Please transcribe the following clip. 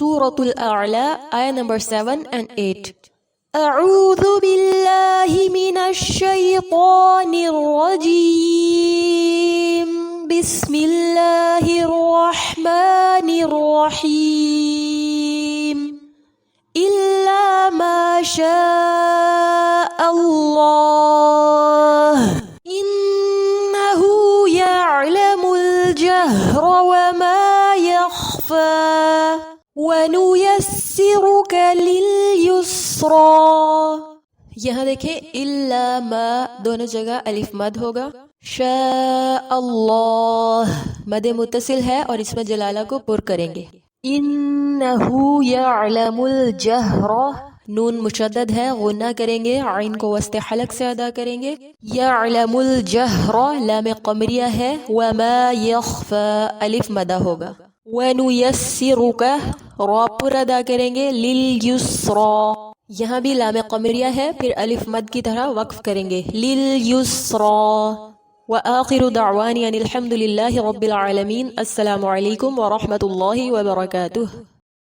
Surah Al-A'la, ayah number 7 and 8. أعوذ بالله من الشيطان الرجيم بسم الله الرحمن الرحيم إلا ما شاء الله إنه يعلم الجهر وما يخفى وَنُيَسِّرُكَ لِلْيُسْرَى. یہاں دیکھیں اِلَّا مَا دونوں جگہ الف مد ہوگا. شاء اللہ مد متصل ہے اور اس میں جلالہ کو پر کریں گے. اِنَّهُ يَعْلَمُ الْجَهْرَ نون مشدد ہے غنہ کریں گے عین کو وسط حلق سے ادا کریں گے. يَعْلَمُ الْجَهْرَ لام قمریہ ہے. وَمَا يَخْفَى الف مدہ ہوگا. وَنُيَسِّرُكَ را پر ادا کریں گے. لِلْيُسْرَى یہاں بھی لام قمریہ ہے پھر الف مد کی طرح وقف کریں گے. لِلْيُسْرَى. وآخر دعوانی ان الحمد للہ رب العالمین. السلام علیکم ورحمۃ اللہ وبرکاتہ.